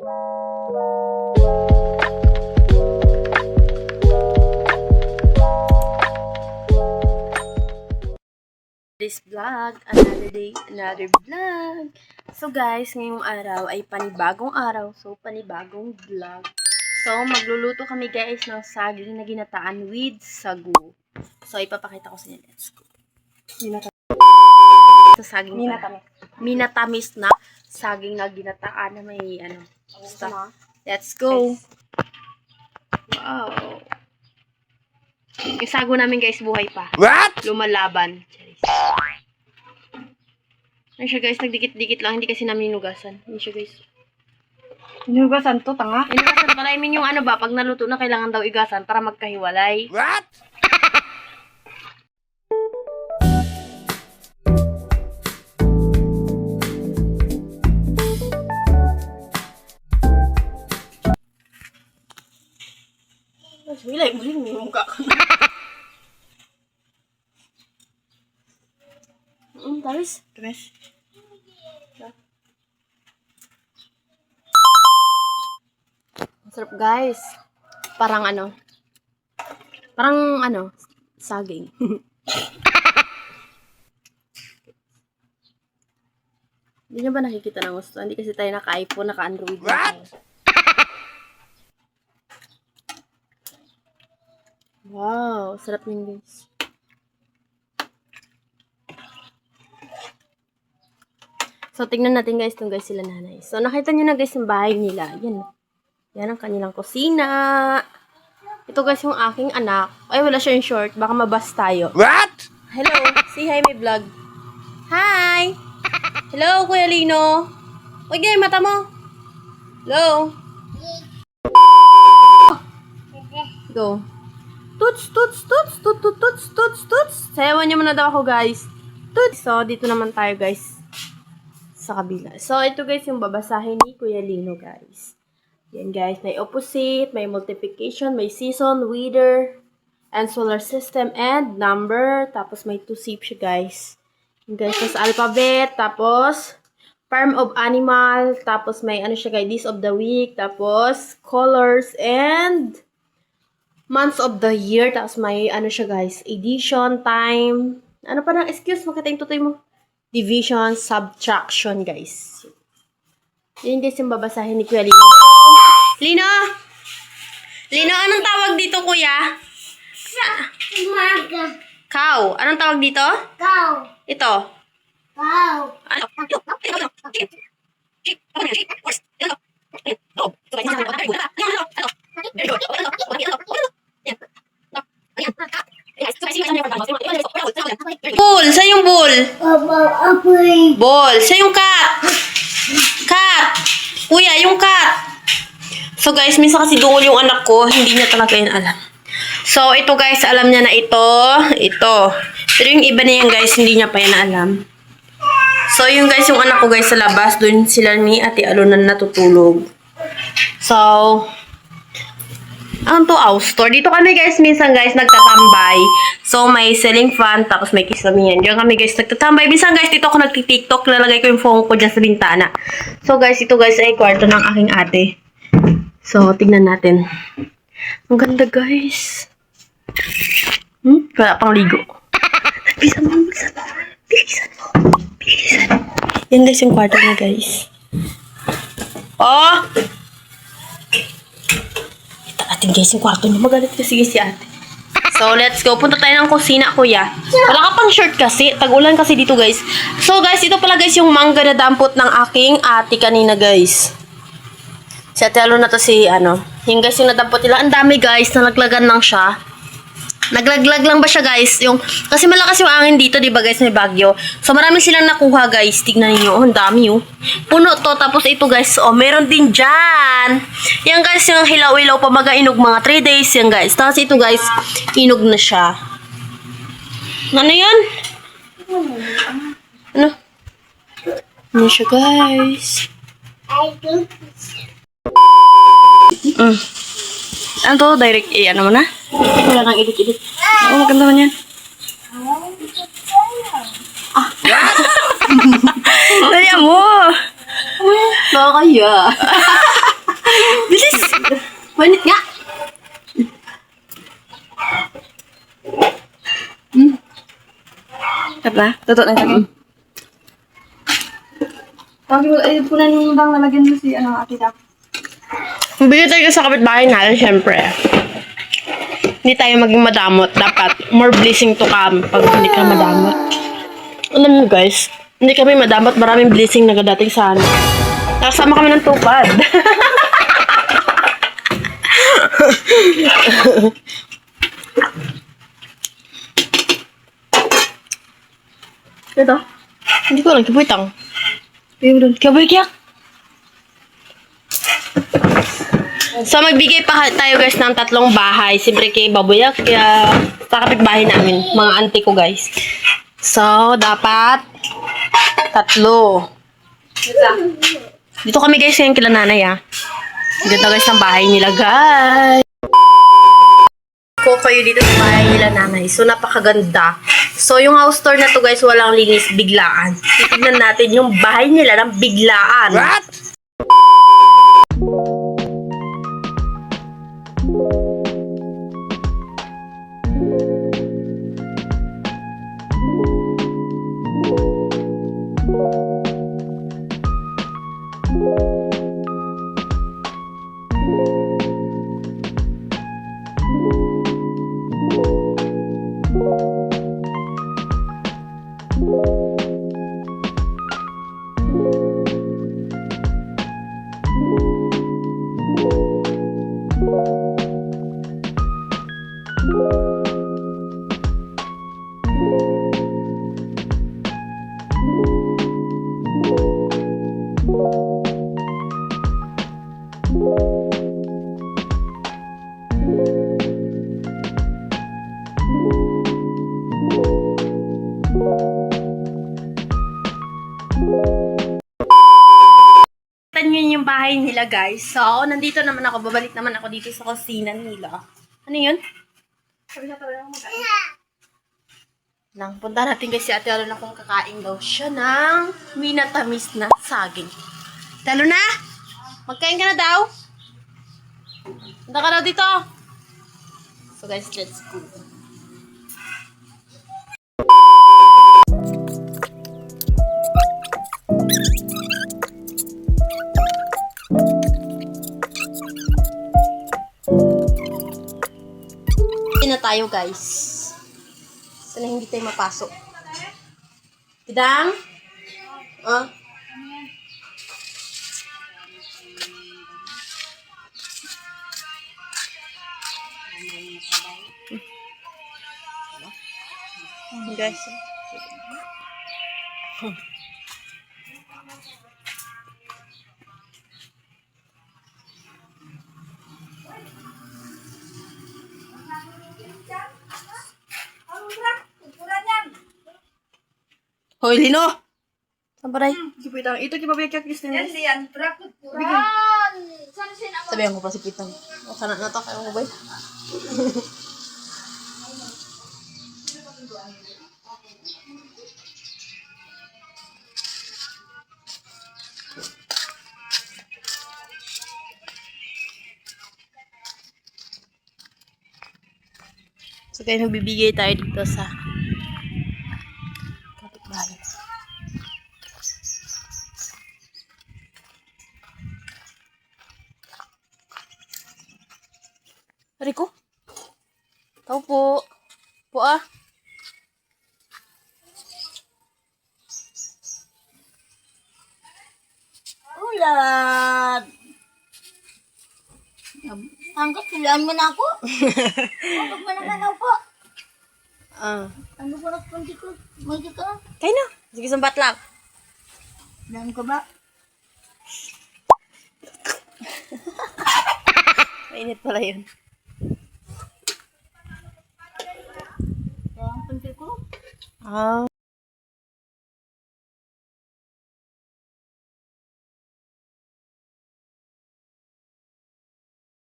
This vlog, another day, another vlog. So guys, ngayong araw ay panibagong araw, so panibagong vlog. So magluluto kami guys ng saging na ginataan with sagu. So ipapakita ko sa inyo, let's go. Sa saging minatamis na saging na ginataan na may stuff. Let's go. Wow. Yung sago namin guys buhay pa. What? Lumalaban. Ano siya guys, nagdikit-dikit lang, hindi kasi namin inugasan. Ano siya guys. Inugasan to, tanga? Inugasan pala, I mean yung pag naluto na kailangan daw igasan para magkahiwalay. What? Wilay, muling may mukha ka na. Taris? Tres. Masarap guys. Parang saging. Hindi nyo ba nakikita ng gusto? Hindi kasi tayo naka-iPhone, naka-Android na tayo. Wow, sarap niyan guys. So, tingnan natin guys itong guys sila nanay. So, nakita nyo na guys yung bahay nila. Yan. Yan ang kanilang kusina. Ito guys yung aking anak. Ay, wala siya yung short. Baka mabas tayo. What? Hello. Say hi, my vlog. Hi. Hello, Kuya Lino. Uy, gay, mata mo. Hello. Go. Tuts, tuts, tuts, tuts, tuts, tuts, tuts, tuts. Sayawan niyo muna daw ako, guys. Tuts. So, dito naman tayo, guys. Sa kabila. So, ito, guys, yung babasahin ni Kuya Lino, guys. Yan, guys. May opposite, may multiplication, may season, weather, and solar system, and number. Tapos, may 2 sip siya, guys. Yan, guys, sa alphabet. Tapos, farm of animal. Tapos, may siya, guys, days of the week. Tapos, colors, and months of the year. Tapos may siya guys, edition, time. Ano pa na, excuse, makita yung tutoy mo. Division, subtraction guys. Yun guys yung babasahin ni Kuya Lino. Lino! Lino, anong tawag dito kuya? Umaga. Cow. Anong tawag dito? Cow. Ito. Cow. Bull. Sa yung bull? Apoy. Ball. Sa yung cat? Cat. Kuya, yung cat. So guys, minsan kasi dungol yung anak ko, hindi niya talaga yun alam. So ito guys, alam niya na ito. Pero yung iba na yan guys, hindi niya pa yan alam. So yung guys, yung anak ko guys sa labas, doon sila ni Ate Alunan natutulog. So, ang to store. Dito kami guys, minsan guys, nagtatambay. So, may ceiling fan, tapos may kisame yan. Diyan kami guys, nagtatambay. Minsan guys, dito ako nagtitiktok, lalagay ko yung phone ko dyan sa bintana. So guys, ito guys ay kwarto ng aking ate. So, tignan natin. Ang ganda guys. Wala pang ligo. Bilisan mo, bilisan mo. Bilisan mo. Bilisan mo. Yan guys yung kwarto niya guys. Oh! Atin guys, yung kwarto niya. Magalit kasi si ate. So, let's go. Punta tayo ng kusina, kuya. Wala ka pang shirt kasi. Tag-ulan kasi dito, guys. So, guys, ito pala, guys, yung mangga na dampot ng aking ate kanina, guys. Si ate Alo na to yung guys, yung nadampot nila. Ang dami, guys. Nalaglagan lang siya. Naglaglag lang ba siya, guys? Kasi malakas yung angin dito, di ba, guys? May bagyo. So, marami silang nakuha, guys. Tignan niyo. Oh, ang dami, oh. Puno to. Tapos ito, guys. Oh, meron din dyan. Yan, guys, yung hilaw-hilaw pa mag-inog mga 3 days. Yan, guys. Tapos ito, guys, inog na siya. Ano yan? Ano? Ano siya, guys? Ano to? Direct ano mo na? Wala nang edit-edit. Oo, maganda man yan. Ah. Dali mo! Nakakaya. Bilis! Manit nga! Tara, totoo na tayo. Tawag mo, ay, punan yung bang lalagyan mo si, ate Dak. Bigyan tayo sa kapitbahay natin, syempre. Hindi tayo maging madamot. Dapat, more blessing to come pag hindi ka madamot. Alam mo guys, hindi kami madamot. Maraming blessing na dating sa amin. Nakasama kami ng tupad. Ito? Hindi ko alam. Kibuitang. Kaboy kyak. So, magbigay pa tayo guys ng 3 bahay. Siyempre kay Babuyak, kaya sa kapitbahay namin. Mga auntie ko guys. So, dapat 3. Dito kami guys ngayon kila nanay Ganda guys ng bahay nila guys. Ko kayo dito sa bahay nila nanay. So, napakaganda. So, yung house tour na to guys, walang linis, biglaan. Titignan natin yung bahay nila ng biglaan. What? Yun yung bahay nila guys. So, nandito naman ako. Babalik naman ako dito sa kusina nila. Ano yun? Lang, punta natin guys si Ate Alona kung kakain daw siya ng minatamis na saging. Ate Alona, magkain ka na daw? Punta ka daw dito. So guys, let's go. Na tayo guys. Sana hindi tayo mapasok. Tidang? Oh. Guys. Hoy, Lino! Saan ba rin? Kipitang, ito kipabiyak gusto niya. Yan, prakot ko. Sabihan ko pa si Pitang. O, sana na to. Kaya mo ba? So, kaya nagbibigay tayo dito sa kapitbahay. Rico? Tao po. Po Ulan! Hanggat silaan mo na ako. Huwag mo naman ako po. Ano ko nagpunti ko? May ka? Kayo na. Sige, sambat lang. Daan ko ba? Mainit pala yun. Daan punti ko?